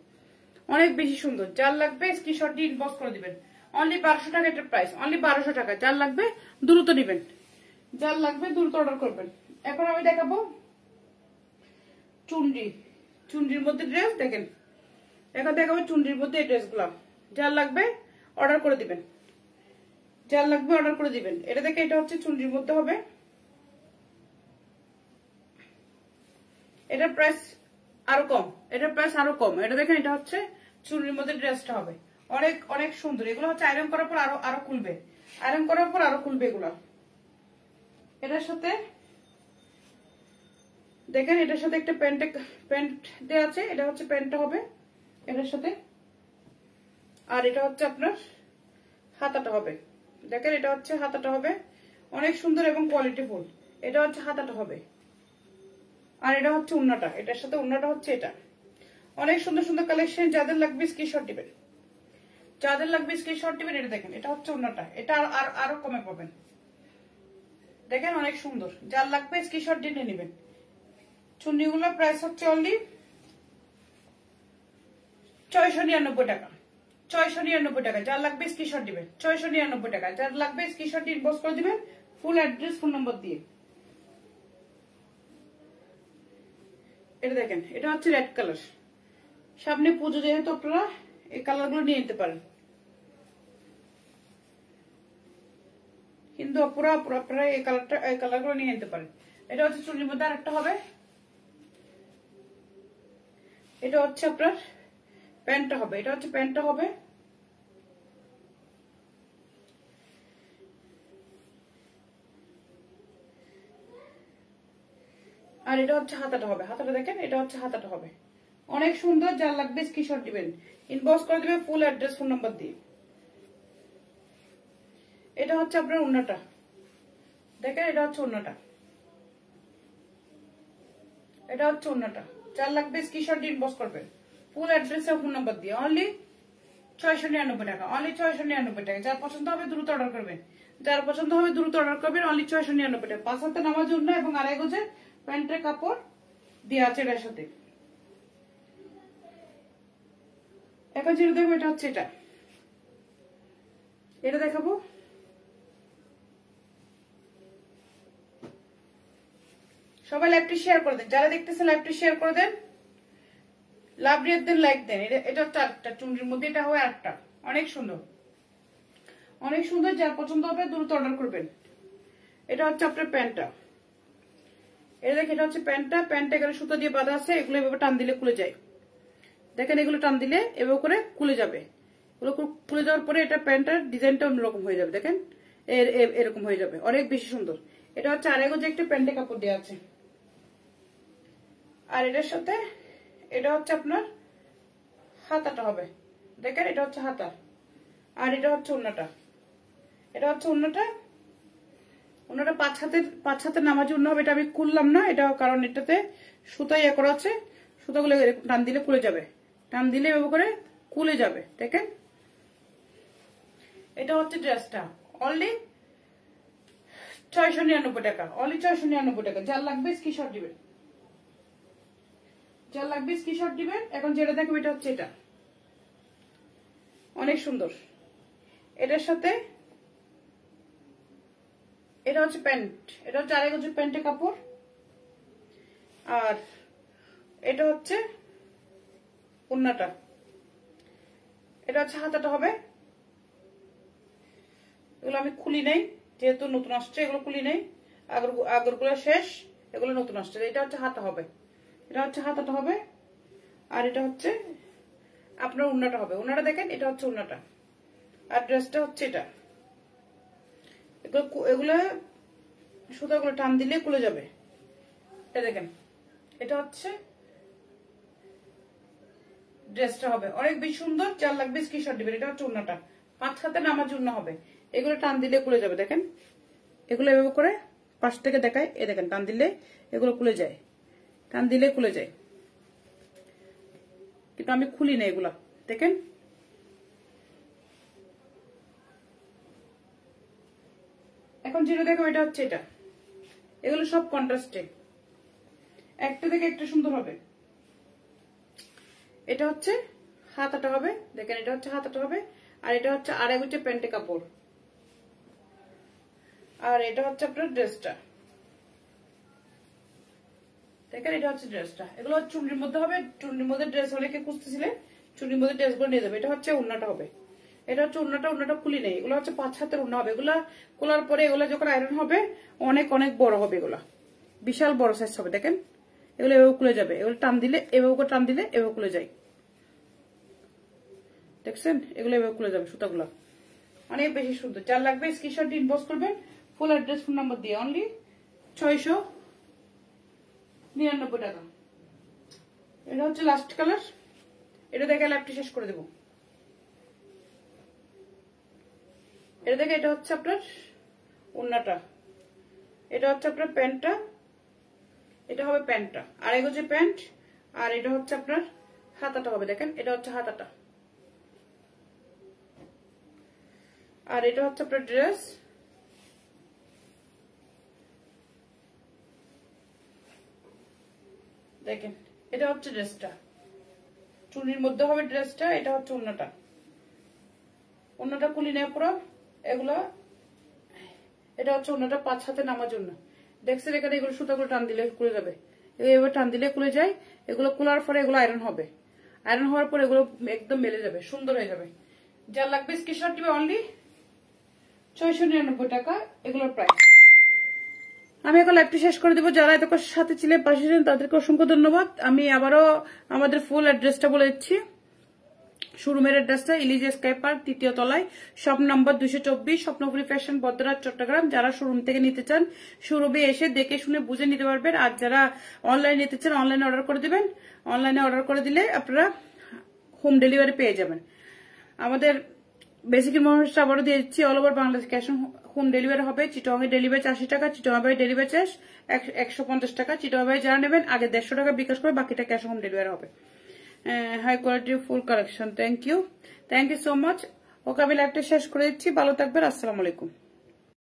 অনেক বেশি সুন্দর। যার লাগবে স্ক্রিনশট দিয়ে ইনবক্স করে দিবেন। অনলি 1200 টাকা এটার প্রাইস, অনলি 1200 টাকা। যার লাগবে দ্রুত নেবেন, যার লাগবে দ্রুত অর্ডার করবেন। এখন আমি দেখাবো চুনরি, চুনরির মধ্যে ড্রেস, দেখেন এখন দেখাবো চুনরির মধ্যে এই ড্রেসগুলো। যার লাগবে অর্ডার করে দিবেন, যার লাগবে অর্ডার করে দিবেন। এটা দেখে এটা হচ্ছে চুনরির মধ্যে হবে, এটার প্রাইস আরো কম, এটার প্রাইস আরো কম। এটা দেখেন এটা হচ্ছে চুনরির মধ্যে ড্রেসটা হবে, অনেক অনেক সুন্দর। এগুলো হচ্ছে আয়রন করার পর আরো আরো খুলবে, আয়রন করার পর আরো খুলবে এগুলো। এটার সাথে দেখেন এটার সাথে একটা প্যান্ট দেওয়া আছে, এটা হচ্ছে প্যান্টটা হবে এটার সাথে। আর এটা হচ্ছে আপনার হাতাটা হবে, দেখেন এটা হচ্ছে হাতাটা হবে, অনেক সুন্দর এবং কোয়ালিটি ফুল। এটা হচ্ছে হাতাটা হবে, আর এটা হচ্ছে উন্নাটা, এটার সাথে উন্নাটা হচ্ছে এটা। অনেক সুন্দর সুন্দর কালেকশন, যাদের লাগবে স্ক্রিনশট দিবেন, যাদের লাগবে স্ক্রিনশট দিবেন। এটা দেখেন এটা হচ্ছে উন্নাটা, এটা আরো কমে পাবেন, দেখেন অনেক সুন্দর। যার লাগবে স্ক্রিনশট দিয়ে নিয়ে নেবেন। চুন্নিগুলোর প্রাইস হচ্ছে অনলি 699 টাকা, 699 টাকা। যার লাগবে স্ক্রিনশট দিবেন, 699 টাকা। যার লাগবে স্ক্রিনশট দিয়ে ইনবক্স করে দিবেন, ফুল অ্যাড্রেস ফোন নম্বর দিয়ে। এটা দেখেন এটা হচ্ছে রেড কালার, সামনে পুজো যেহেতু আপনারা এই কালার গুলো নিয়ে নিতে পারেন, কিন্তু আপনারা এই কালার গুলো নিয়ে নিতে পারেন। এটা হচ্ছে চুন্নির মধ্যে আরেকটা হবে, এটা হচ্ছে আপনার প্যান্টটা হবে, এটা হচ্ছে প্যান্টটা হবে। আর এটা হচ্ছে হাতাটা হবে, হাতাটা দেখেন এটা হচ্ছে হাতাটা হবে, অনেক সুন্দর। যার লাগবে স্ক্রিনশট দিবেন, ইনবক্স করে দিবেন ফুল অ্যাড্রেস ফোন নাম্বার দিয়ে। এটা হচ্ছে আপনার উন্নাটা, দেখেন এটা হচ্ছে উন্নাটা, এটা হচ্ছে উন্নাটা। যার লাগবে স্ক্রিনশট দিয়ে ইনবক্স করবেন ফুল অ্যাড্রেস আর ফোন নাম্বার দিয়ে। অনলি 699 টাকা, অনলি 699 টাকা। যার পছন্দ হবে দ্রুত অর্ডার করবেন, যার পছন্দ হবে দ্রুত অর্ডার করবেন। অনলি 699 টাকা। 5 হাতে নামার জন্য এবং আড়াই গজের প্যান্টের কাপড় দেওয়া আছে এর সাথে। এখন যেটা দেখবো এটা হচ্ছে এটা, এটা দেখাবো। সবাই লাইভটি শেয়ার করে দেন, যারা দেখতেছেন লাইভটি শেয়ার করে দেন, লাভ রিয়েট দেন, লাইক দেন। এটা হচ্ছে আরেকটা চুনরির মধ্যে, এটা হয় আরেকটা, অনেক সুন্দর, অনেক সুন্দর। যার পছন্দ হবে দ্রুত অর্ডার করবেন। এটা হচ্ছে আপনার প্যান্টটা, এটা দেখেন এটা হচ্ছে প্যান্টটা। প্যান্টটা এখানে সুতো দিয়ে বাঁধা আছে, এগুলো এভাবে টান দিলে খুলে যায়, দেখেন এগুলো টান দিলে এভাবে করে খুলে যাবে। এগুলো খুলে যাওয়ার পরে এটা প্যান্টের ডিজাইনটা অন্যরকম হয়ে যাবে, দেখেন এরকম হয়ে যাবে, অনেক বেশি সুন্দর। এটা হচ্ছে আড়াই গজে একটা প্যান্টের কাপড় দেওয়া আছে। আর এটার সাথে এটা হচ্ছে আপনার হাতাটা হবে, দেখেন এটা হচ্ছে হাতা। আর এটা হচ্ছে উন্নাটা, এটা হচ্ছে উন্নাটা। উন্নাটা 5 হাতের নামাজি উন্না হবে। এটা আমি খুললাম না, এটা কারণ এটাতে সুতা ইয়ে করা আছে, সুতাগুলো টান দিলে খুলে যাবে। টান দিলে এভাবে করে খুলে যাবে। দেখেন এটা হচ্ছে ড্রেসটা, অনলি 699 টাকা, অনলি 699 টাকা। যার লাগবে স্ক্রিনশট দিবেন, যার লাগবে স্ক্রিনশট দিবেন। এখন যেটা দেখবেন এটা হচ্ছে এটা, অনেক সুন্দর। এটার সাথে এটা হচ্ছে প্যান্ট, এটা হচ্ছে আরেক হচ্ছে প্যান্টের কাপড়, আর এটা হচ্ছে ওড়নাটা, এটা হচ্ছে হাতাটা হবে। এগুলো আমি খুলি নাই, যেহেতু নতুন আসছে এগুলো খুলি নাই, আগরগুলো শেষ, এগুলো নতুন আসছে। এটা হচ্ছে হাতা হবে, এটা হচ্ছে হাতাটা হবে, আর এটা হচ্ছে আপনার ওড়নাটা হবে। ওড়নাটা দেখেন, এটা হচ্ছে ওড়নাটা, আর ড্রেসটা হচ্ছে এটা। এগুলো সুতাগুলো টান দিলে খুলে যাবে। এটা দেখেন, এটা হচ্ছে ড্রেসটা হবে, অনেক বেশি সুন্দর। যার লাগবে স্ক্রিনশট দিবেন। এটা হচ্ছে ওড়নাটা, 5 হাতে নামার জন্য হবে। এগুলো টান দিলে খুলে যাবে। দেখেন এগুলো এভাবে করে পাশ থেকে দেখায়, এ দেখেন টান দিলে এগুলো খুলে যায়, টান দিলে খুলে যায়, কিন্তু আমি খুলি না এগুলা। দেখেন এখন যেটা দেখো এটা হচ্ছে এটা, এগুলো সব কন্ট্রাস্টে, একটা থেকে একটা সুন্দর হবে। এটা হচ্ছে হাতাটা হবে, দেখেন এটা হচ্ছে হাতাটা হবে, আর এটা হচ্ছে আরেক হচ্ছে প্যান্টে কাপড়, আর এটা হচ্ছে আপনার ড্রেসটা। দেখেন এটা হচ্ছে ড্রেসটা। এগুলো চুন্ডির মধ্যে হবে, চুন্ডির মধ্যে ড্রেস অনেকে খুঁজতেছিলেন, চুন্ডির মধ্যে ড্রেসগুলো নিয়ে যাবে। এটা হচ্ছে ওড়নাটা হবে, এটা হচ্ছে ওড়নাটা, ওড়নাটা খুলি নেই। এগুলো হচ্ছে 5 হাতের ওড়না হবে। এগুলা খোলার পরে এগুলো যখন আয়রন হবে অনেক অনেক বড় হবে, এগুলা বিশাল বড় সাইজ হবে। দেখেন এগুলো এভাবে খুলে যাবে, এগুলো টান দিলে এভাবে টান দিলে এভাবে খুলে যায়। দেখছেন এগুলো এভাবে খুলে যাবে, সুতাগুলো অনেক বেশি সুন্দর। যার লাগবে স্ক্রিনশট দিয়ে ইনবক্স করবেন ফুল অ্যাড্রেস ফোন নাম্বার দিয়ে, অনলি 699 টাকা। এটা হচ্ছে লাস্ট কালার, এটা দেখে লাইভটি শেষ করে দেব। এটা দেখে এটা হচ্ছে আপনার ওড়নাটা, এটা হচ্ছে আপনার প্যান্টটা, এটা হবে প্যান্টটা, আর এক হচ্ছে প্যান্ট, আর এটা হচ্ছে আপনার হাতাটা হবে। দেখেন এটা হচ্ছে হাতাটা, আর এটা হচ্ছে আপনার ড্রেস। দেখেন এটা হচ্ছে ড্রেসটা, চুনির মধ্যে হবে ড্রেসটা। এটা হচ্ছে ওড়নাটা, ওড়নাটা খুলি নেওয়া পুরো এগুলা। এটা হচ্ছে ওড়নাটা 5 হাতে নামার জন্য। দেখছেন এখানে এগুলো সুতাগুলো টান দিলে খুলে যাবে, এভাবে টান দিলে খুলে যায়। এগুলো খোলার পরে এগুলো আয়রন হবে, আয়রন হওয়ার পর এগুলো একদম মেলে যাবে, সুন্দর হয়ে যাবে। যার লাগবে স্ক্রিনশট দিবে, অনলি 699 টাকা এগুলোর প্রাইস। আমি এখন লাইভটি শেষ করে দেবো। যারা এত সাথে ছিলেন, পাশে ছিলেন, তাদেরকে অসংখ্য ধন্যবাদ। আমি আবারও আমাদের ফুল অ্যাড্রেসটা বলে দিচ্ছি। শোরুমের অ্যাড্রেসটা ইলিজে স্কাই পার্ক, 3য় তলায়, shop number 224, Swapnapuri fashion, বদ্রাট, Chittagong. যারা শোরুম থেকে নিতে চান শোরুমে এসে দেখে শুনে বুঝে নিতে পারবেন। আর যারা অনলাইনে নিতে চান অনলাইনে অর্ডার করে দিবেন। অনলাইনে অর্ডার করে দিলে আপনারা হোম ডেলিভারি পেয়ে যাবেন। আমাদের বেসিক ইনফরমেশন আবারও দিয়ে দিচ্ছি, all over Bangladesh cash on home delivery হবে। চিটগাঁওয়ে ডেলিভারি 80 টাকা, চিটগাঁওয়ে ডেলিভারি চার্জ 150 টাকা। চিটগাঁওয়ে যারা নেবেন আগে 150 টাকা বিকাশ করে, বাকিটা ক্যাশ অন হোম ডেলিভারি হবে। High quality full collection, thank you so much. Okay আমি লাইভটা শেষ করে দিচ্ছি, ভালো থাকবেন, আসসালামু আলাইকুম।